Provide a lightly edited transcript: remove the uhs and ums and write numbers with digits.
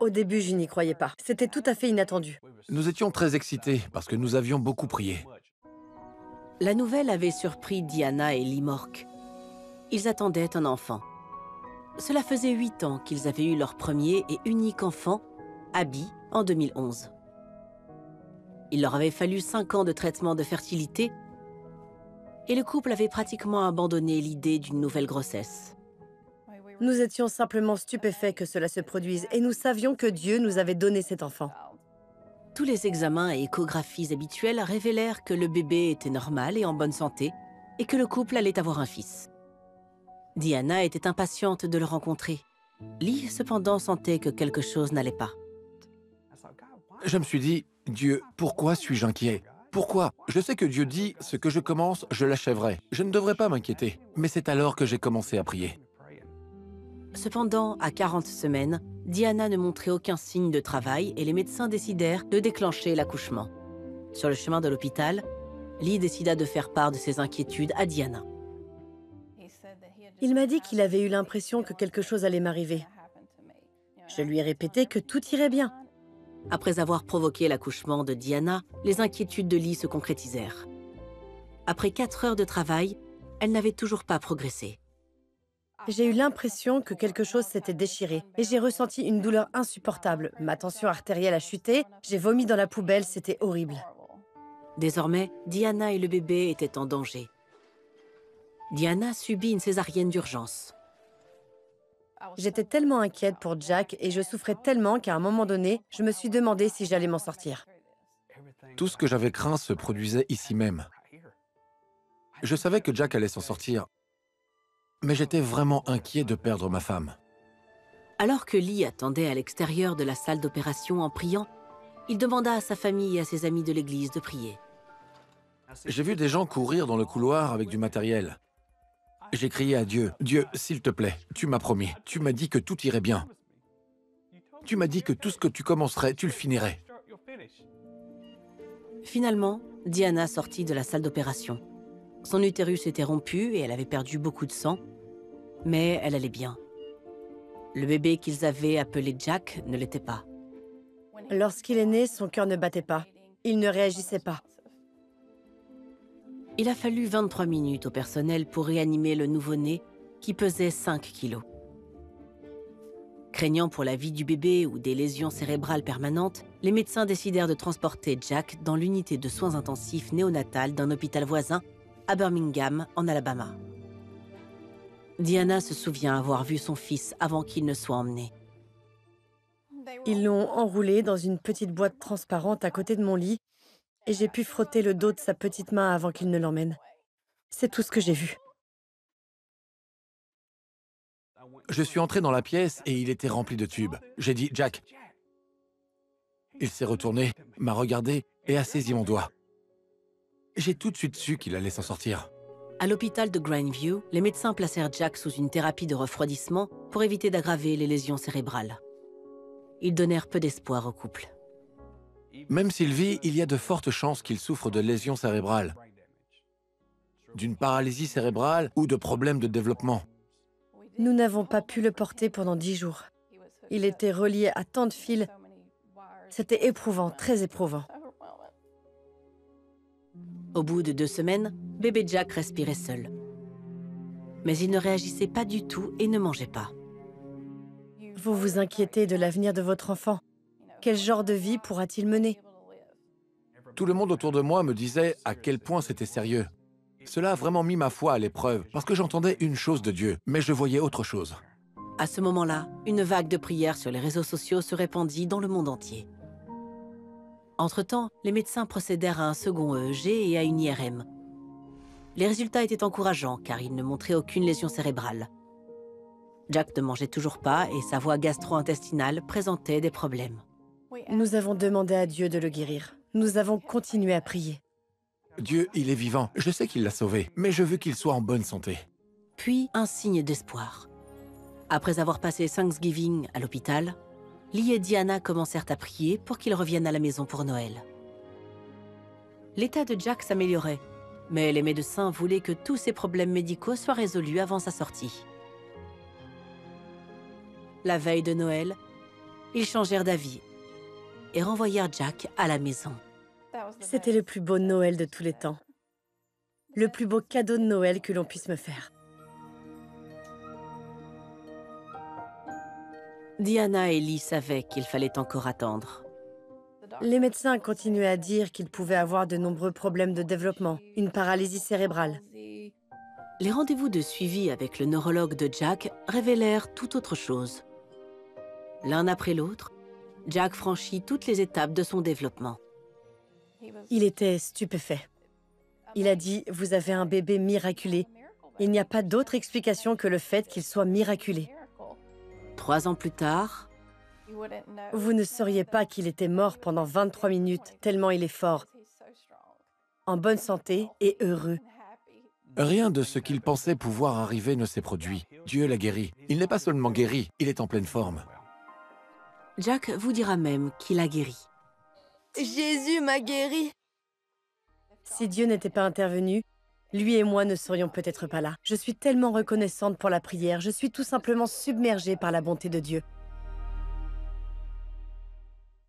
Au début, je n'y croyais pas. C'était tout à fait inattendu. Nous étions très excités parce que nous avions beaucoup prié. La nouvelle avait surpris Diana et Lee Mork. Ils attendaient un enfant. Cela faisait 8 ans qu'ils avaient eu leur premier et unique enfant, Abby, en 2011. Il leur avait fallu 5 ans de traitement de fertilité et le couple avait pratiquement abandonné l'idée d'une nouvelle grossesse. Nous étions simplement stupéfaits que cela se produise et nous savions que Dieu nous avait donné cet enfant. Tous les examens et échographies habituels révélèrent que le bébé était normal et en bonne santé et que le couple allait avoir un fils. Diana était impatiente de le rencontrer. Lee, cependant, sentait que quelque chose n'allait pas. Je me suis dit, Dieu, pourquoi suis-je inquiet? Pourquoi? Je sais que Dieu dit, ce que je commence, je l'achèverai. Je ne devrais pas m'inquiéter. Mais c'est alors que j'ai commencé à prier. Cependant, à 40 semaines, Diana ne montrait aucun signe de travail et les médecins décidèrent de déclencher l'accouchement. Sur le chemin de l'hôpital, Lee décida de faire part de ses inquiétudes à Diana. Il m'a dit qu'il avait eu l'impression que quelque chose allait m'arriver. Je lui ai répété que tout irait bien. Après avoir provoqué l'accouchement de Diana, les inquiétudes de Lee se concrétisèrent. Après 4 heures de travail, elle n'avait toujours pas progressé. J'ai eu l'impression que quelque chose s'était déchiré et j'ai ressenti une douleur insupportable. Ma tension artérielle a chuté, j'ai vomi dans la poubelle, c'était horrible. Désormais, Diana et le bébé étaient en danger. Diana subit une césarienne d'urgence. J'étais tellement inquiète pour Jack et je souffrais tellement qu'à un moment donné, je me suis demandé si j'allais m'en sortir. Tout ce que j'avais craint se produisait ici même. Je savais que Jack allait s'en sortir, mais j'étais vraiment inquiet de perdre ma femme. Alors que Lee attendait à l'extérieur de la salle d'opération en priant, il demanda à sa famille et à ses amis de l'église de prier. J'ai vu des gens courir dans le couloir avec du matériel. J'ai crié à Dieu, « Dieu, s'il te plaît, tu m'as promis, tu m'as dit que tout irait bien. Tu m'as dit que tout ce que tu commencerais, tu le finirais. » Finalement, Diana sortit de la salle d'opération. Son utérus était rompu et elle avait perdu beaucoup de sang, mais elle allait bien. Le bébé qu'ils avaient appelé Jack ne l'était pas. Lorsqu'il est né, son cœur ne battait pas. Il ne réagissait pas. Il a fallu 23 minutes au personnel pour réanimer le nouveau-né qui pesait 5 kilos. Craignant pour la vie du bébé ou des lésions cérébrales permanentes, les médecins décidèrent de transporter Jack dans l'unité de soins intensifs néonatales d'un hôpital voisin à Birmingham, en Alabama. Diana se souvient avoir vu son fils avant qu'il ne soit emmené. Ils l'ont enroulé dans une petite boîte transparente à côté de mon lit et j'ai pu frotter le dos de sa petite main avant qu'il ne l'emmène. C'est tout ce que j'ai vu. Je suis entré dans la pièce et il était rempli de tubes. J'ai dit, « Jack !» Il s'est retourné, m'a regardé et a saisi mon doigt. J'ai tout de suite su qu'il allait s'en sortir. À l'hôpital de Grandview, les médecins placèrent Jack sous une thérapie de refroidissement pour éviter d'aggraver les lésions cérébrales. Ils donnèrent peu d'espoir au couple. Même s'il vit, il y a de fortes chances qu'il souffre de lésions cérébrales, d'une paralysie cérébrale ou de problèmes de développement. Nous n'avons pas pu le porter pendant 10 jours. Il était relié à tant de fils. C'était éprouvant, très éprouvant. Au bout de 2 semaines, bébé Jack respirait seul. Mais il ne réagissait pas du tout et ne mangeait pas. Vous vous inquiétez de l'avenir de votre enfant. Quel genre de vie pourra-t-il mener? Tout le monde autour de moi me disait à quel point c'était sérieux. Cela a vraiment mis ma foi à l'épreuve, parce que j'entendais une chose de Dieu, mais je voyais autre chose. À ce moment-là, une vague de prières sur les réseaux sociaux se répandit dans le monde entier. Entre-temps, les médecins procédèrent à un second EEG et à une IRM. Les résultats étaient encourageants car ils ne montraient aucune lésion cérébrale. Jack ne mangeait toujours pas et sa voie gastro-intestinale présentait des problèmes. Nous avons demandé à Dieu de le guérir. Nous avons continué à prier. Dieu, il est vivant. Je sais qu'il l'a sauvé, mais je veux qu'il soit en bonne santé. Puis, un signe d'espoir. Après avoir passé Thanksgiving à l'hôpital, Lee et Diana commencèrent à prier pour qu'il revienne à la maison pour Noël. L'état de Jack s'améliorait, mais les médecins voulaient que tous ses problèmes médicaux soient résolus avant sa sortie. La veille de Noël, Ils changèrent d'avis et renvoyèrent Jack à la maison. C'était le plus beau Noël de tous les temps. Le plus beau cadeau de Noël que l'on puisse me faire. Diana et Lee savaient qu'il fallait encore attendre. Les médecins continuaient à dire qu'il pouvait avoir de nombreux problèmes de développement, une paralysie cérébrale. Les rendez-vous de suivi avec le neurologue de Jack révélèrent tout autre chose. L'un après l'autre, Jack franchit toutes les étapes de son développement. Il était stupéfait. Il a dit « Vous avez un bébé miraculé. Il n'y a pas d'autre explication que le fait qu'il soit miraculé. » 3 ans plus tard, Vous ne sauriez pas qu'il était mort pendant 23 minutes, tellement il est fort, en bonne santé et heureux. Rien de ce qu'il pensait pouvoir arriver ne s'est produit. Dieu l'a guéri. Il n'est pas seulement guéri, il est en pleine forme. Jack vous dira même qu'il a guéri. Jésus m'a guéri. Si Dieu n'était pas intervenu, lui et moi ne serions peut-être pas là. Je suis tellement reconnaissante pour la prière, je suis tout simplement submergée par la bonté de Dieu.